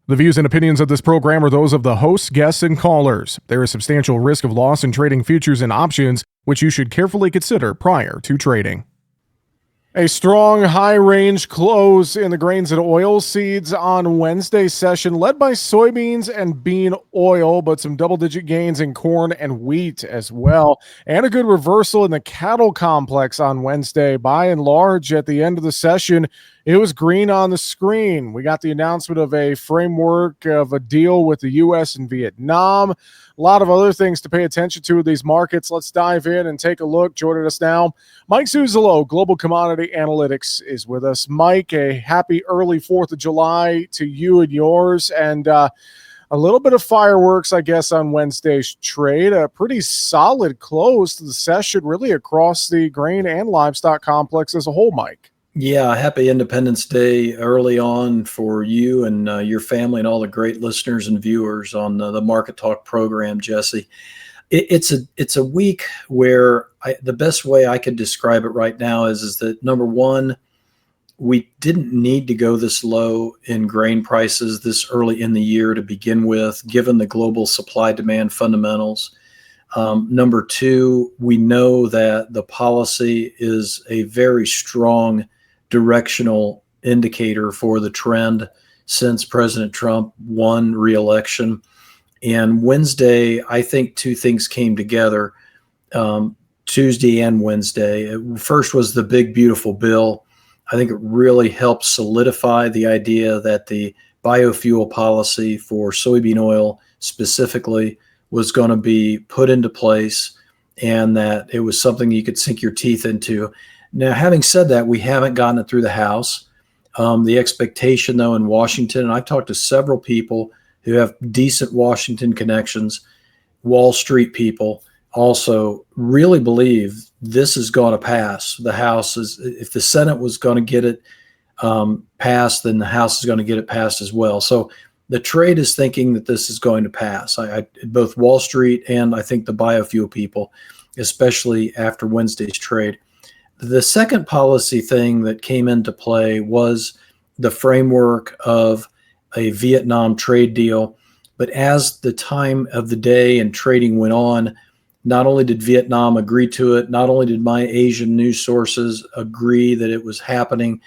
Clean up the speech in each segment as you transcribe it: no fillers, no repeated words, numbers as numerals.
The views and opinions of this program are those of the hosts, guests, and callers. There is substantial risk of loss in trading futures and options, which you should carefully consider prior to trading. A strong high-range close in the grains and oilseeds on Wednesday's session, led by soybeans and bean oil, but some double-digit gains in corn and wheat as well, and a good reversal in the cattle complex on Wednesday. By and large, at the end of the session, it was green on the screen. We got the announcement of a framework of a deal with the U.S. and Vietnam. A lot of other things to pay attention to with these markets. Let's dive in and take a look. Joining us now, Mike Zuzolo, Global Commodity Analytics, is with us. Mike, a happy early 4th of July to you and yours. And a little bit of fireworks, I guess, on Wednesday's trade. A pretty solid close to the session, really across the grain and livestock complex as a whole, Mike. Yeah, happy Independence Day early on for you and your family and all the great listeners and viewers on the Market Talk program, Jesse. It's a week where the best way I could describe it right now is that, number one, we didn't need to go this low in grain prices this early in the year to begin with, given the global supply-demand fundamentals. Number two, we know that the policy is a very strong directional indicator for the trend since President Trump won re-election. And Wednesday, I think two things came together, Tuesday and Wednesday. First was the big, beautiful bill. I think it really helped solidify the idea that the biofuel policy for soybean oil specifically was going to be put into place and that it was something you could sink your teeth into. Now, having said that, we haven't gotten it through the House. The expectation, though, in Washington, and I've talked to several people who have decent Washington connections, Wall Street people, also really believe this is going to pass. The House is, if the Senate was going to get it passed, then the House is going to get it passed as well. So the trade is thinking that this is going to pass. Both Wall Street and I think the biofuel people, especially after Wednesday's trade. The second policy thing that came into play was the framework of a Vietnam trade deal. But as the time of the day and trading went on, not only did Vietnam agree to it, not only did my Asian news sources agree that it was happening,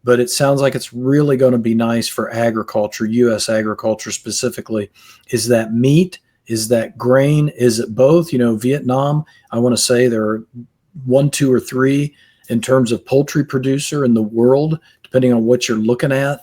but it sounds like it's really going to be nice for agriculture, U.S. agriculture specifically. Is that meat? Is that grain? Is it both? You know, Vietnam, I want to say there are 1, 2, or 3 in terms of poultry producer in the world, depending on what you're looking at.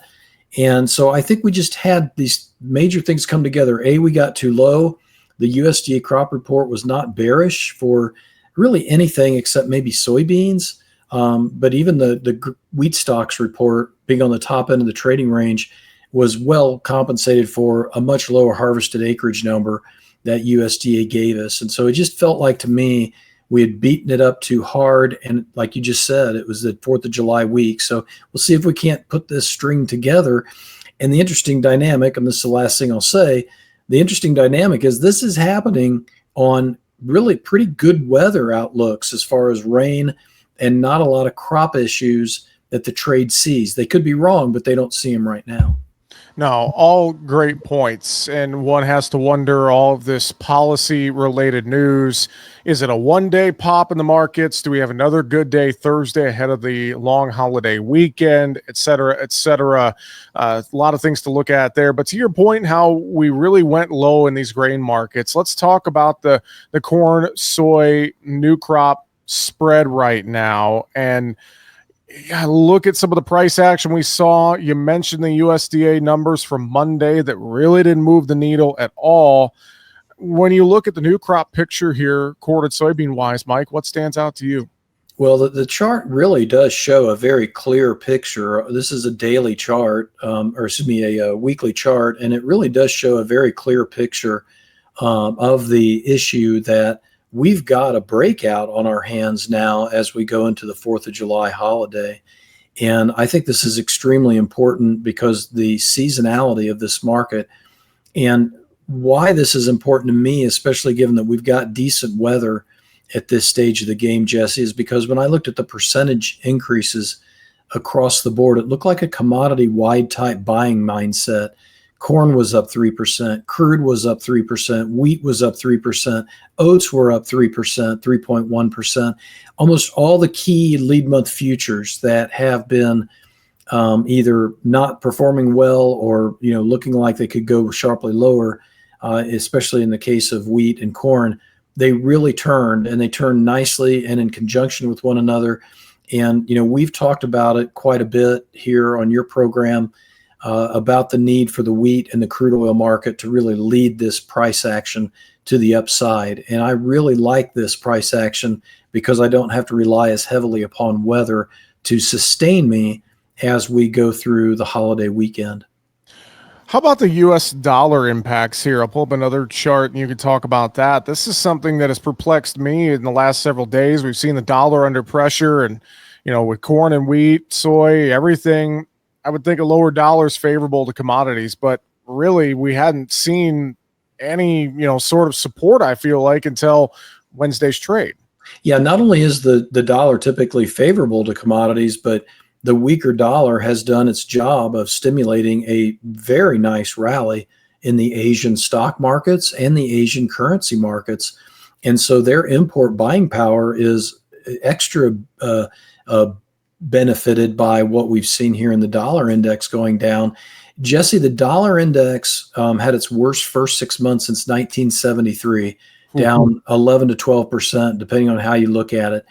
And so I think we just had these major things come together. A, we got too low. The USDA crop report was not bearish for really anything except maybe soybeans. But even the wheat stocks report, being on the top end of the trading range, was well compensated for a much lower harvested acreage number that USDA gave us. And so it just felt like to me, we had beaten it up too hard. And like you just said, it was the 4th of July week. So we'll see if we can't put this string together. And the interesting dynamic, and this is the last thing I'll say, the interesting dynamic is this is happening on really pretty good weather outlooks as far as rain and not a lot of crop issues that the trade sees. They could be wrong, but they don't see them right now. No, all great points. And one has to wonder, all of this policy-related news, is it a one-day pop in the markets? Do we have another good day Thursday ahead of the long holiday weekend, et cetera, et cetera? A lot of things to look at there. But to your point, how we really went low in these grain markets, let's talk about the corn, soy, new crop spread right now. And look at some of the price action we saw. You mentioned the USDA numbers from Monday that really didn't move the needle at all. When you look at the new crop picture here, corn and soybean wise, Mike, what stands out to you? Well, the chart really does show a very clear picture. This is a daily chart, a weekly chart, and it really does show a very clear picture of the issue that we've got a breakout on our hands now as we go into the 4th of July holiday. And I think this is extremely important because the seasonality of this market, and why this is important to me, especially given that we've got decent weather at this stage of the game, Jesse, is because when I looked at the percentage increases across the board, it looked like a commodity wide type buying mindset. corn was up 3%, crude was up 3%, wheat was up 3%, oats were up 3%, 3.1%. Almost all the key lead month futures that have been either not performing well or looking like they could go sharply lower, especially in the case of wheat and corn, they really turned, and they turned nicely and in conjunction with one another. And we've talked about it quite a bit here on your program about the need for the wheat and the crude oil market to really lead this price action to the upside. And I really like this price action because I don't have to rely as heavily upon weather to sustain me as we go through the holiday weekend. How about the U.S. dollar impacts here? I'll pull up another chart and you can talk about that. This is something that has perplexed me in the last several days. We've seen the dollar under pressure, and, with corn and wheat, soy, everything, I would think a lower dollar is favorable to commodities, but really we hadn't seen any, sort of support, I feel like, until Wednesday's trade. Yeah, not only is the dollar typically favorable to commodities, but the weaker dollar has done its job of stimulating a very nice rally in the Asian stock markets and the Asian currency markets. And so their import buying power is extra benefited by what we've seen here in the dollar index going down. Jesse, the dollar index had its worst first 6 months since 1973, down 11 to 12%, depending on how you look at it.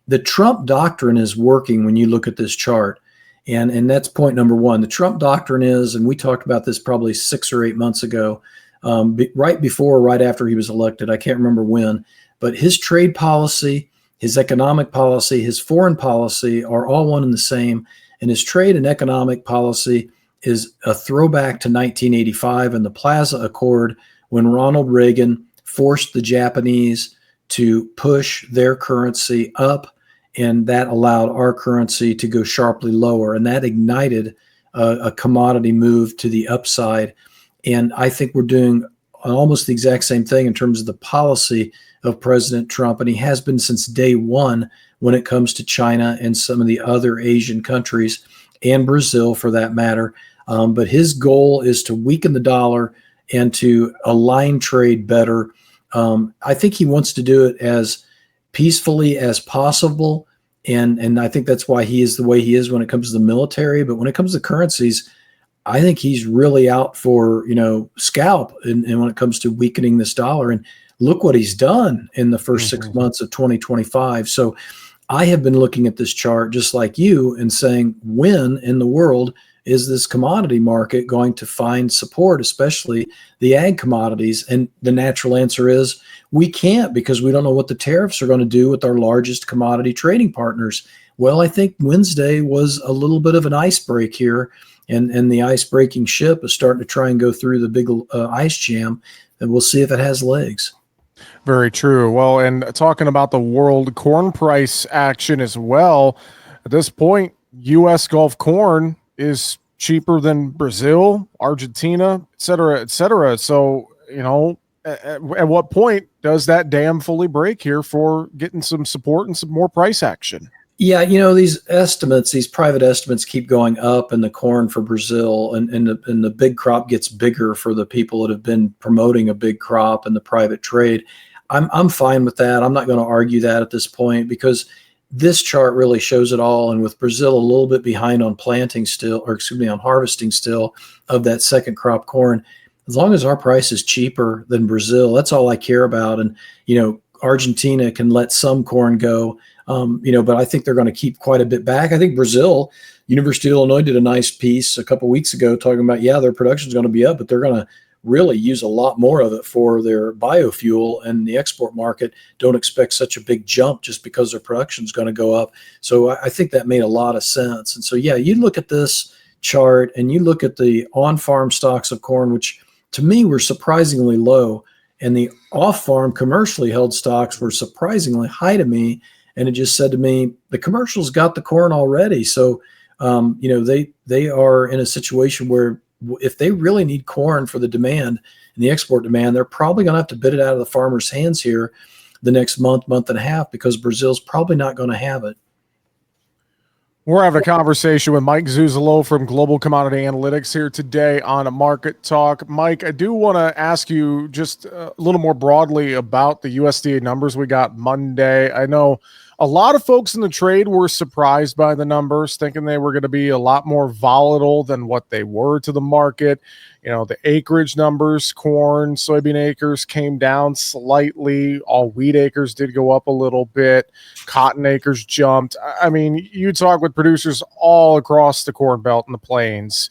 The Trump doctrine is working when you look at this chart. And that's point number one. The Trump doctrine is, and we talked about this probably 6 or 8 months ago, right before or right after he was elected. I can't remember when, but his trade policy, his economic policy, his foreign policy are all one and the same. And his trade and economic policy is a throwback to 1985 and the Plaza Accord, when Ronald Reagan forced the Japanese to push their currency up, and that allowed our currency to go sharply lower, and that ignited a commodity move to the upside. And I think we're doing almost the exact same thing in terms of the policy of President Trump, and he has been since day one when it comes to China and some of the other Asian countries, and Brazil for that matter. But his goal is to weaken the dollar and to align trade better. I think he wants to do it as peacefully as possible. And I think that's why he is the way he is when it comes to the military. But when it comes to currencies, I think he's really out for, scalp. And when it comes to weakening this dollar, and look what he's done in the first 6 months of 2025. So I have been looking at this chart just like you and saying, when in the world is this commodity market going to find support, especially the ag commodities? And the natural answer is we can't, because we don't know what the tariffs are going to do with our largest commodity trading partners. Well, I think Wednesday was a little bit of an ice break here, and the ice breaking ship is starting to try and go through the big ice jam, and we'll see if it has legs. Very true. Well, and talking about the world corn price action as well, at this point, U.S. Gulf corn is cheaper than Brazil, Argentina, et cetera, et cetera. So, at what point does that dam fully break here for getting some support and some more price action? Yeah, these estimates, these private estimates keep going up in the corn for Brazil, and the big crop gets bigger for the people that have been promoting a big crop in the private trade. I'm fine with that. I'm not going to argue that at this point, because this chart really shows it all. And with Brazil a little bit behind on planting still, or excuse me, on harvesting still of that second crop corn, as long as our price is cheaper than Brazil, that's all I care about. And, Argentina can let some corn go, but I think they're going to keep quite a bit back. I think Brazil, University of Illinois did a nice piece a couple of weeks ago talking about, their production is going to be up, but they're going to really use a lot more of it for their biofuel, and the export market don't expect such a big jump just because their production is going to go up. So I think that made a lot of sense. And so, you look at this chart and you look at the on-farm stocks of corn, which to me were surprisingly low, and the off-farm commercially held stocks were surprisingly high to me. And it just said to me, the commercials got the corn already. So, they are in a situation where if they really need corn for the demand and the export demand, they're probably going to have to bid it out of the farmers' hands here the next month and a half, because Brazil's probably not going to have it. We're having a conversation with Mike Zuzolo from Global Commodity Analytics here today on a Market Talk. Mike, I do want to ask you just a little more broadly about the USDA numbers we got Monday. I know a lot of folks in the trade were surprised by the numbers, thinking they were going to be a lot more volatile than what they were to the market. You know, the acreage numbers, corn, soybean acres came down slightly. All wheat acres did go up a little bit. Cotton acres jumped. I mean, you talk with producers all across the Corn Belt and the Plains.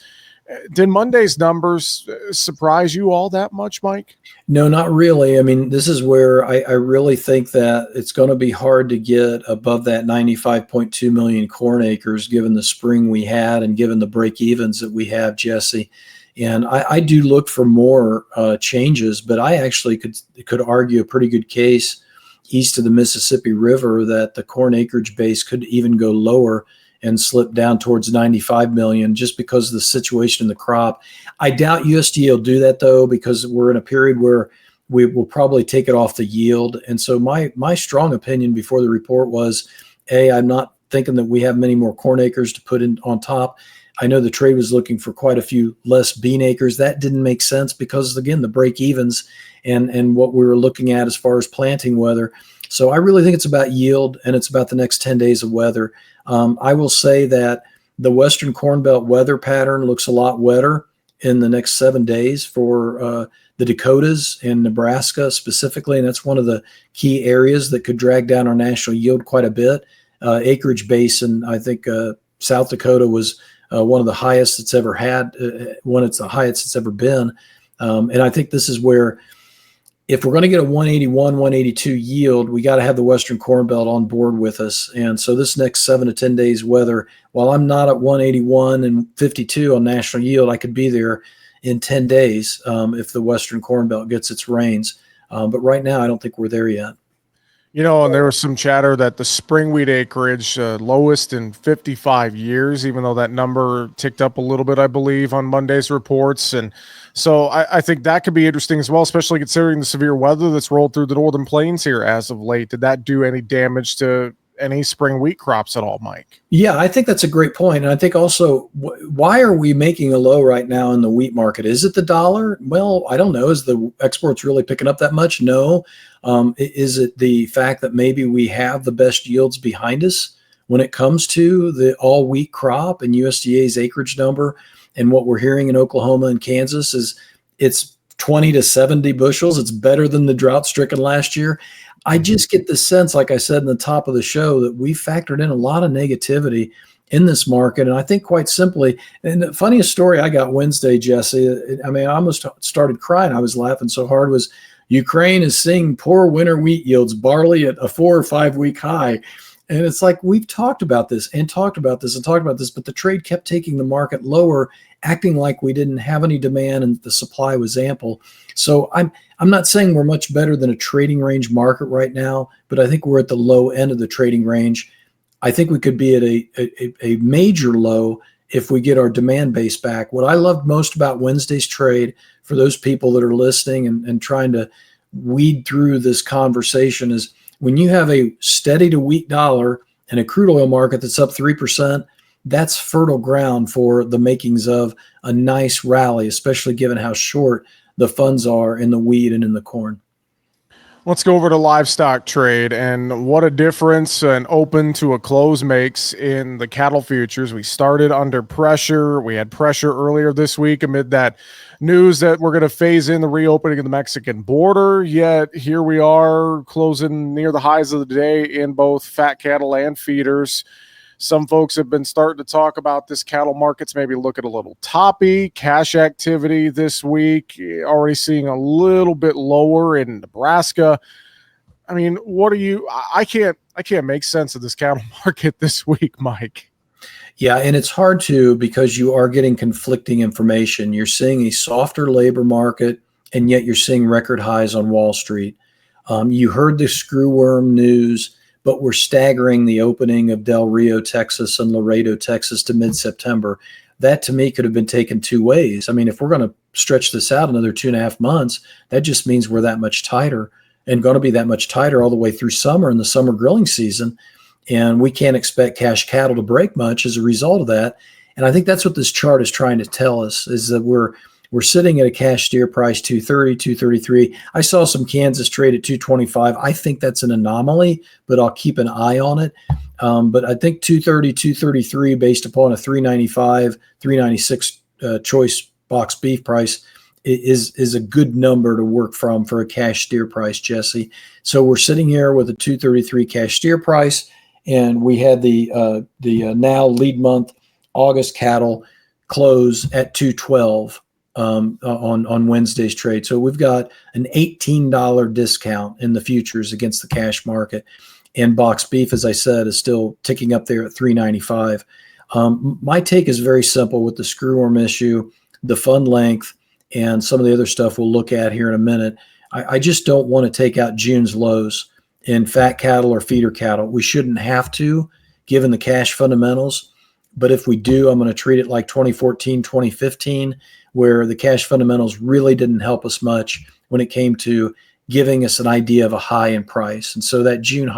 Did Monday's numbers surprise you all that much, Mike? No, not really. I mean, this is where I really think that it's going to be hard to get above that 95.2 million corn acres given the spring we had and given the break evens that we have, Jesse. And I do look for more changes, but I actually could argue a pretty good case east of the Mississippi River that the corn acreage base could even go lower and slip down towards 95 million just because of the situation in the crop. I doubt USDA will do that though, because we're in a period where we will probably take it off the yield. And so my strong opinion before the report was, I'm not thinking that we have many more corn acres to put in on top. I know the trade was looking for quite a few less bean acres. That didn't make sense because, again, the break evens and what we were looking at as far as planting weather. So I really think it's about yield and it's about the next 10 days of weather. I will say that the Western Corn Belt weather pattern looks a lot wetter in the next 7 days for the Dakotas and Nebraska specifically, and that's one of the key areas that could drag down our national yield quite a bit. Acreage basin, I think South Dakota was one of the highest it's ever had, when it's the highest it's ever been. And I think this is where, if we're going to get a 181, 182 yield, we got to have the Western Corn Belt on board with us. And so this next 7 to 10 days weather, while I'm not at 181 and 52 on national yield, I could be there in 10 days if the Western Corn Belt gets its rains. But right now, I don't think we're there yet. You know, and there was some chatter that the spring wheat acreage lowest in 55 years, even though that number ticked up a little bit, I believe, on Monday's reports. And so I think that could be interesting as well, especially considering the severe weather that's rolled through the northern plains here as of late. Did that do any damage to any spring wheat crops at all, Mike? Yeah, I think that's a great point. And I think also, why are we making a low right now in the wheat market? Is it the dollar? Well, I don't know. Is the exports really picking up that much? No. Is it the fact that maybe we have the best yields behind us when it comes to the all wheat crop and USDA's acreage number? And what we're hearing in Oklahoma and Kansas is it's 20 to 70 bushels. It's better than the drought stricken last year. I just get the sense, like I said in the top of the show, that we factored in a lot of negativity in this market. And I think quite simply, and the funniest story I got Wednesday, Jesse, I mean, I almost started crying. I was laughing so hard, was Ukraine is seeing poor winter wheat yields, barley at a 4 or 5 week high. And it's like, we've talked about this and talked about this and talked about this, but the trade kept taking the market lower, acting like we didn't have any demand and the supply was ample. So I'm not saying we're much better than a trading range market right now, but I think we're at the low end of the trading range. I think we could be at a major low if we get our demand base back. What I loved most about Wednesday's trade, for those people that are listening and trying to weed through this conversation, is when you have a steady to weak dollar and a crude oil market that's up 3%, that's fertile ground for the makings of a nice rally, especially given how short the funds are in the wheat and in the corn. Let's go over to livestock trade and what a difference an open to a close makes in the cattle futures. We started under pressure. We had pressure earlier this week amid that news that we're going to phase in the reopening of the Mexican border. Yet here we are closing near the highs of the day in both fat cattle and feeders. Some folks have been starting to talk about this cattle market's maybe looking a little toppy. Cash activity this week, already seeing a little bit lower in Nebraska. I mean, what are you? I can't make sense of this cattle market this week, Mike. Yeah, and it's hard to, because you are getting conflicting information. You're seeing a softer labor market, and yet you're seeing record highs on Wall Street. You heard the screwworm news, but we're staggering the opening of Del Rio, Texas and Laredo, Texas to mid-September. That to me could have been taken two ways. I mean, if we're going to stretch this out another 2.5 months, that just means we're that much tighter and going to be that much tighter all the way through summer and the summer grilling season. and we can't expect cash cattle to break much as a result of that. And I think that's what this chart is trying to tell us, is that we're sitting at a cash steer price 230, 233. I saw some Kansas trade at 225. I think that's an anomaly, but I'll keep an eye on it. But I think 230, 233, based upon a 395, 396 choice box beef price, is a good number to work from for a cash steer price, Jesse. So we're sitting here with a 233 cash steer price, and we had the now lead month August cattle close at 212 on Wednesday's trade. So we've got an $18 discount in the futures against the cash market. And box beef, as I said, is still ticking up there at 395. My take is very simple with the screwworm issue, the fund length, and some of the other stuff we'll look at here in a minute. I just don't want to take out June's lows in fat cattle or feeder cattle. We shouldn't have to, given the cash fundamentals. But if we do, I'm going to treat it like 2014, 2015, where the cash fundamentals really didn't help us much when it came to giving us an idea of a high in price. And so that June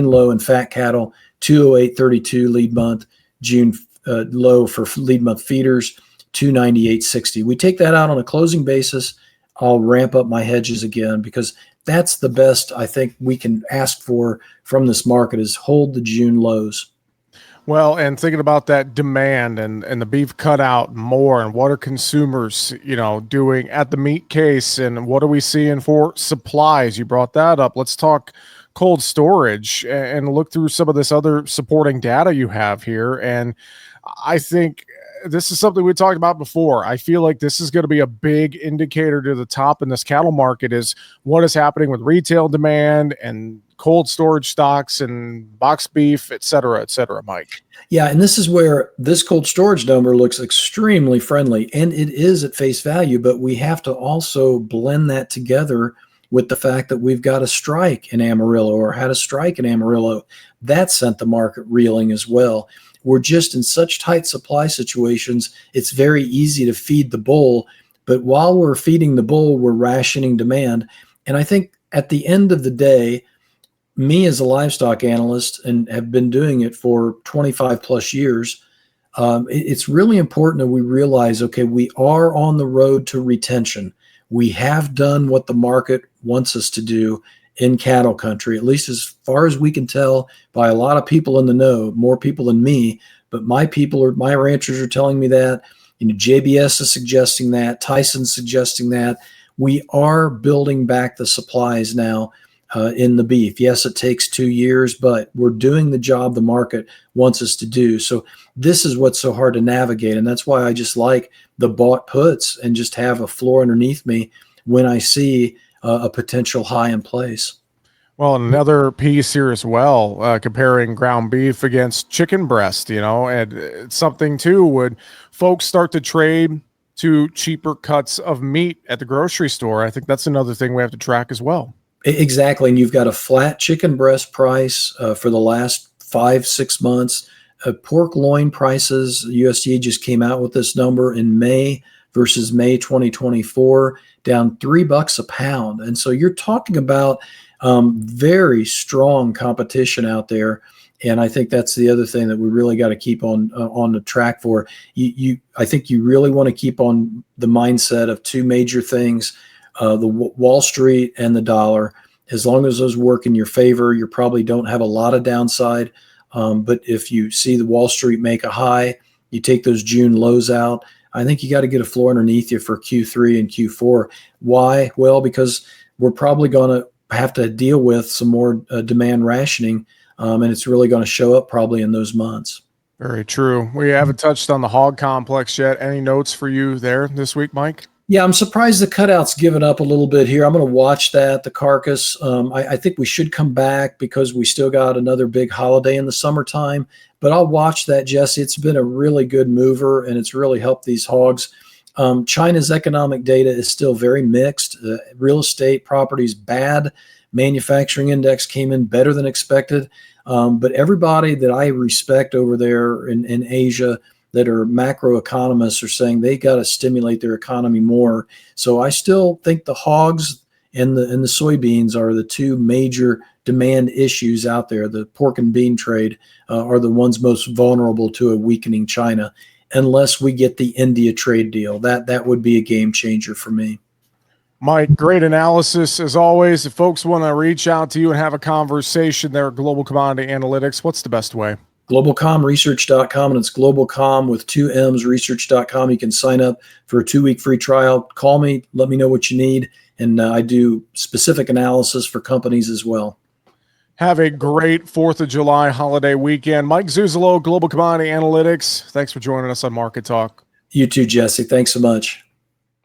low in fat cattle, 208.32 lead month, June low for lead month feeders, 298.60. We take that out on a closing basis, I'll ramp up my hedges again, because that's the best I think we can ask for from this market, is hold the June lows. Well, and thinking about that demand and the beef cutout more, and what are consumers, doing at the meat case, and what are we seeing for supplies? You brought that up. Let's talk cold storage and look through some of this other supporting data you have here. And I think this is something we talked about before. I feel like this is going to be a big indicator to the top in this cattle market, is what is happening with retail demand and cold storage stocks and box beef, et cetera, Mike. Yeah, and this is where this cold storage number looks extremely friendly, and it is at face value, but we have to also blend that together with the fact that we've got a strike in Amarillo, or had a strike in Amarillo. That sent the market reeling as well. We're just in such tight supply situations, it's very easy to feed the bull, but while we're feeding the bull, we're rationing demand. And I think at the end of the day, me as a livestock analyst, and have been doing it for 25 plus years, it's really important that we realize, okay, we are on the road to retention. We have done what the market wants us to do in cattle country, at least as far as we can tell by a lot of people in the know, more people than me, but my ranchers are telling me that. JBS is suggesting that, Tyson's suggesting that. We are building back the supplies now in the beef. Yes, it takes 2 years, but we're doing the job the market wants us to do. So this is what's so hard to navigate. And that's why I just like the bought puts and just have a floor underneath me when I see a potential high in place. Well, another piece here as well, comparing ground beef against chicken breast, and it's something too, would folks start to trade to cheaper cuts of meat at the grocery store? I think that's another thing we have to track as well. Exactly. And you've got a flat chicken breast price for the last 5-6 months. Pork loin prices, USDA just came out with this number in May versus May 2024, down $3 a pound. And so you're talking about very strong competition out there. And I think that's the other thing that we really got to keep on the track for. I think you really want to keep on the mindset of two major things. The Wall Street and the dollar. As long as those work in your favor, you probably don't have a lot of downside. But if you see the Wall Street make a high, you take those June lows out, I think you got to get a floor underneath you for Q3 and Q4. Why? Well, because we're probably going to have to deal with some more demand rationing, and it's really going to show up probably in those months. Very true. We haven't touched on the hog complex yet. Any notes for you there this week, Mike? Yeah, I'm surprised the cutout's given up a little bit here. I'm going to watch that, the carcass. I think we should come back because we still got another big holiday in the summertime. But I'll watch that, Jesse. It's been a really good mover, and it's really helped these hogs. China's economic data is still very mixed. Real estate properties bad. Manufacturing index came in better than expected. But everybody that I respect over there in Asia that are macroeconomists are saying they got to stimulate their economy more. So I still think the hogs and the soybeans are the two major demand issues out there. The pork and bean trade are the ones most vulnerable to a weakening China, unless we get the India trade deal. That would be a game changer for me. Mike, great analysis as always. If folks want to reach out to you and have a conversation there at Global Commodity Analytics, what's the best way? globalcomresearch.com, and it's globalcom with 2 M's, research.com. You can sign up for a 2-week free trial. Call me, let me know what you need, and I do specific analysis for companies as well. Have a great 4th of July holiday weekend. Mike Zuzolo, Global Commodity Analytics. Thanks for joining us on Market Talk. You too, Jesse. Thanks so much.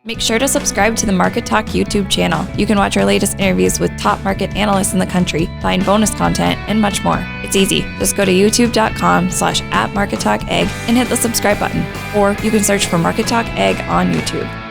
Make sure to subscribe to the Market Talk YouTube channel. You can watch our latest interviews with top market analysts in the country, find bonus content, and much more. It's easy. Just go to youtube.com/@MarketTalkAg and hit the subscribe button. Or you can search for Market Talk Ag on YouTube.